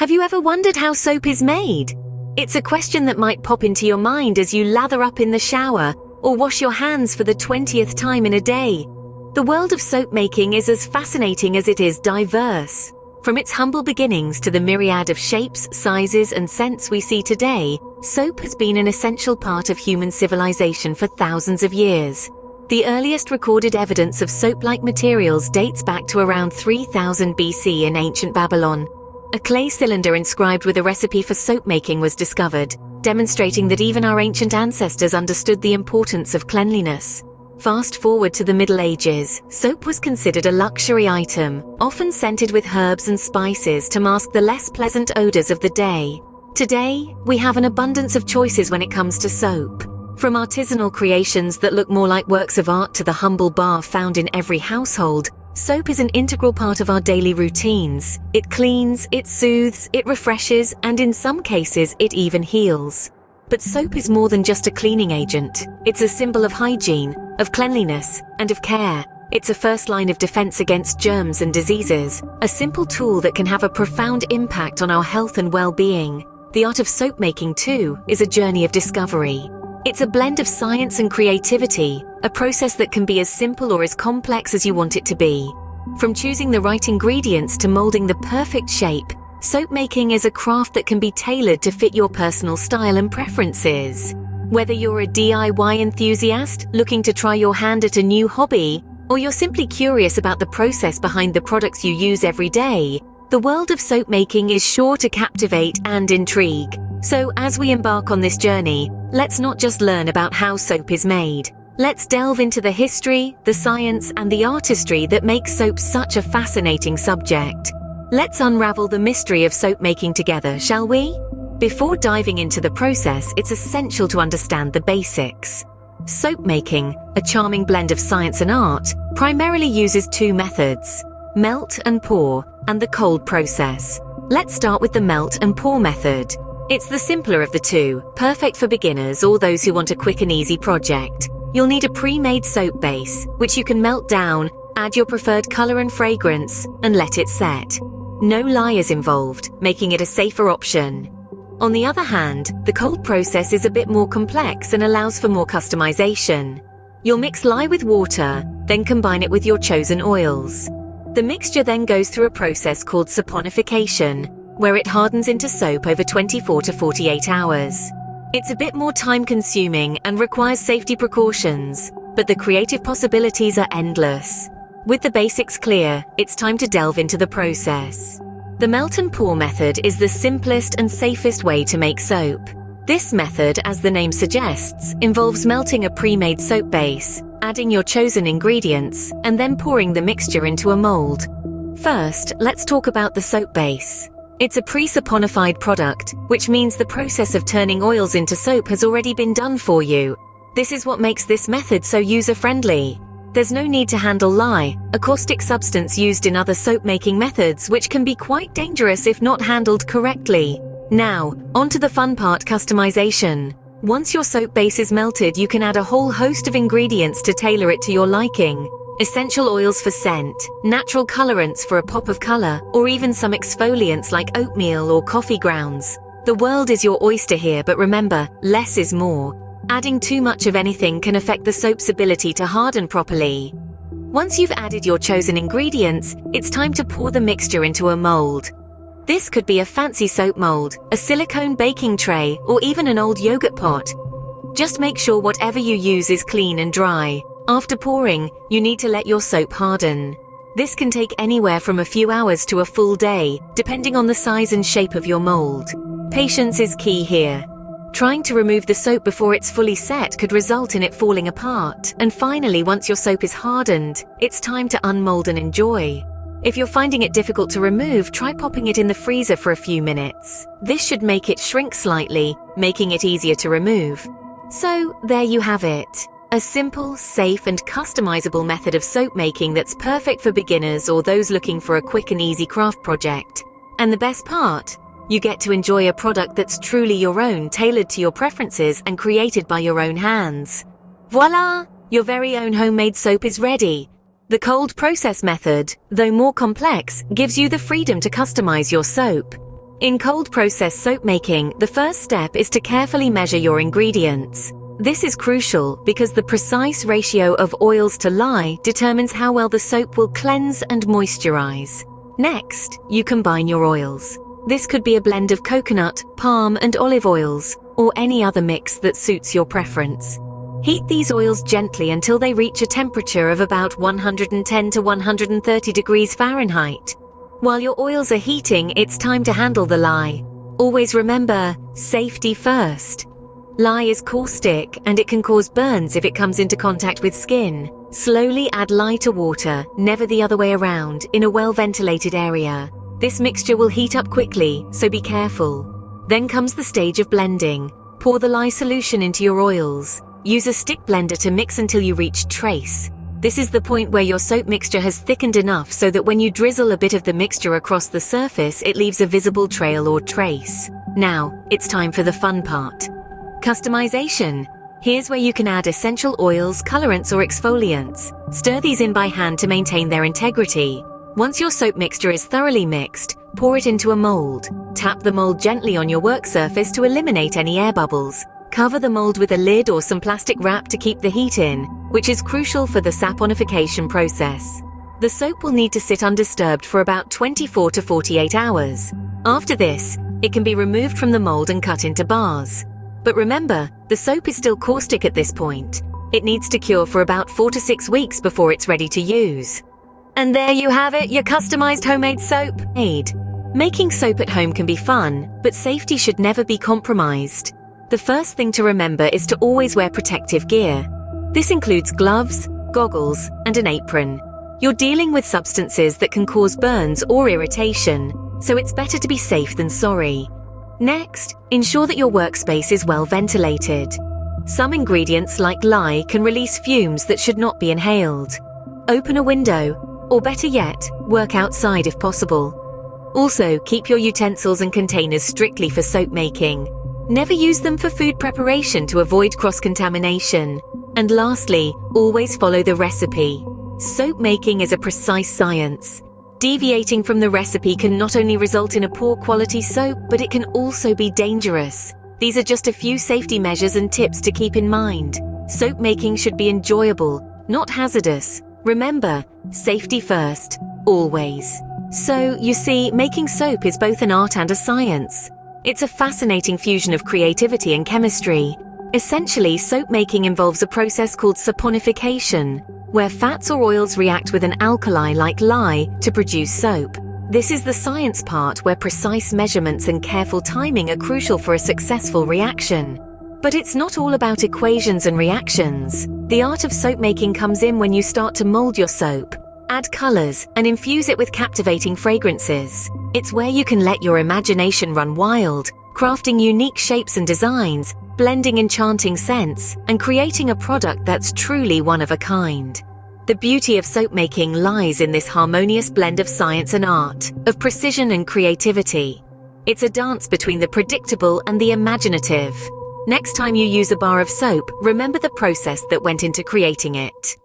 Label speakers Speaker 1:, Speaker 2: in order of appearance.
Speaker 1: Have you ever wondered how soap is made? It's a question that might pop into your mind as you lather up in the shower or wash your hands for the 20th time in a day. The world of soap making is as fascinating as it is diverse. From its humble beginnings to the myriad of shapes, sizes, and scents we see today, soap has been an essential part of human civilization for thousands of years. The earliest recorded evidence of soap-like materials dates back to around 3000 BC in ancient Babylon. A clay cylinder inscribed with a recipe for soap making was discovered, demonstrating that even our ancient ancestors understood the importance of cleanliness. Fast forward to the Middle Ages, soap was considered a luxury item, often scented with herbs and spices to mask the less pleasant odors of the day. Today, we have an abundance of choices when it comes to soap. From artisanal creations that look more like works of art to the humble bar found in every household, soap is an integral part of our daily routines. It cleans, it soothes, it refreshes, and in some cases, it even heals. But soap is more than just a cleaning agent. It's a symbol of hygiene, of cleanliness, and of care. It's a first line of defense against germs and diseases, a simple tool that can have a profound impact on our health and well-being. The art of soap making, too, is a journey of discovery. It's a blend of science and creativity, a process that can be as simple or as complex as you want it to be. From choosing the right ingredients to molding the perfect shape, soap making is a craft that can be tailored to fit your personal style and preferences. Whether you're a DIY enthusiast looking to try your hand at a new hobby, or you're simply curious about the process behind the products you use every day, the world of soap making is sure to captivate and intrigue. So as we embark on this journey, let's not just learn about how soap is made. Let's delve into the history, the science, and the artistry that makes soap such a fascinating subject. Let's unravel the mystery of soap making together, shall we? Before diving into the process, it's essential to understand the basics. Soap making, a charming blend of science and art, primarily uses two methods: melt and pour, and the cold process. Let's start with the melt and pour method. It's the simpler of the two, perfect for beginners or those who want a quick and easy project. You'll need a pre-made soap base, which you can melt down, add your preferred color and fragrance, and let it set. No lye is involved, making it a safer option. On the other hand, the cold process is a bit more complex and allows for more customization. You'll mix lye with water, then combine it with your chosen oils. The mixture then goes through a process called saponification, where it hardens into soap over 24 to 48 hours. It's a bit more time-consuming and requires safety precautions, but the creative possibilities are endless. With the basics clear, it's time to delve into the process. The melt and pour method is the simplest and safest way to make soap. This method, as the name suggests, involves melting a pre-made soap base, adding your chosen ingredients, and then pouring the mixture into a mold. First, let's talk about the soap base. It's a pre-saponified product, which means the process of turning oils into soap has already been done for you. This is what makes this method so user-friendly. There's no need to handle lye, a caustic substance used in other soap-making methods which can be quite dangerous if not handled correctly. Now, on to the fun part: customization. Once your soap base is melted, you can add a whole host of ingredients to tailor it to your liking. Essential oils for scent, natural colorants for a pop of color, or even some exfoliants like oatmeal or coffee grounds. The world is your oyster here, but remember, less is more. Adding too much of anything can affect the soap's ability to harden properly. Once you've added your chosen ingredients, it's time to pour the mixture into a mold. This could be a fancy soap mold, a silicone baking tray, or even an old yogurt pot. Just make sure whatever you use is clean and dry. After pouring, you need to let your soap harden. This can take anywhere from a few hours to a full day, depending on the size and shape of your mold. Patience is key here. Trying to remove the soap before it's fully set could result in it falling apart. And finally, once your soap is hardened, it's time to unmold and enjoy. If you're finding it difficult to remove, try popping it in the freezer for a few minutes. This should make it shrink slightly, making it easier to remove. So, there you have it. A simple, safe, and customizable method of soap making that's perfect for beginners or those looking for a quick and easy craft project. And the best part? You get to enjoy a product that's truly your own, tailored to your preferences and created by your own hands. Voila! Your very own homemade soap is ready. The cold process method, though more complex, gives you the freedom to customize your soap. In cold process soap making, the first step is to carefully measure your ingredients. This is crucial because the precise ratio of oils to lye determines how well the soap will cleanse and moisturize. Next, you combine your oils. This could be a blend of coconut, palm, and olive oils, or any other mix that suits your preference. Heat these oils gently until they reach a temperature of about 110 to 130 degrees Fahrenheit. While your oils are heating, it's time to handle the lye. Always remember, safety first. Lye is caustic and it can cause burns if it comes into contact with skin. Slowly add lye to water, never the other way around, in a well-ventilated area. This mixture will heat up quickly, so be careful. Then comes the stage of blending. Pour the lye solution into your oils. Use a stick blender to mix until you reach trace. This is the point where your soap mixture has thickened enough so that when you drizzle a bit of the mixture across the surface, it leaves a visible trail or trace. Now, it's time for the fun part. Customization. Here's where you can add essential oils, colorants, or exfoliants. Stir these in by hand to maintain their integrity. Once your soap mixture is thoroughly mixed, pour it into a mold. Tap the mold gently on your work surface to eliminate any air bubbles. Cover the mold with a lid or some plastic wrap to keep the heat in, which is crucial for the saponification process. The soap will need to sit undisturbed for about 24 to 48 hours. After this, it can be removed from the mold and cut into bars. But remember, the soap is still caustic at this point. It needs to cure for about 4 to 6 weeks before it's ready to use. And there you have it, your customized homemade soap. Making soap at home can be fun, but safety should never be compromised. The first thing to remember is to always wear protective gear. This includes gloves, goggles, and an apron. You're dealing with substances that can cause burns or irritation, so it's better to be safe than sorry. Next, ensure that your workspace is well ventilated. Some ingredients like lye can release fumes that should not be inhaled. Open a window, or better yet, work outside if possible. Also, keep your utensils and containers strictly for soap making. Never use them for food preparation to avoid cross-contamination. And lastly, always follow the recipe. Soap making is a precise science. Deviating from the recipe can not only result in a poor quality soap, but it can also be dangerous. These are just a few safety measures and tips to keep in mind. Soap making should be enjoyable, not hazardous. Remember, safety first, always. So, you see, making soap is both an art and a science. It's a fascinating fusion of creativity and chemistry. Essentially, soap making involves a process called saponification, where fats or oils react with an alkali like lye to produce soap. This is the science part where precise measurements and careful timing are crucial for a successful reaction. But it's not all about equations and reactions. The art of soap making comes in when you start to mold your soap, add colors, and infuse it with captivating fragrances. It's where you can let your imagination run wild, crafting unique shapes and designs, blending enchanting scents, and creating a product that's truly one of a kind. The beauty of soap making lies in this harmonious blend of science and art, of precision and creativity. It's a dance between the predictable and the imaginative. Next time you use a bar of soap, remember the process that went into creating it.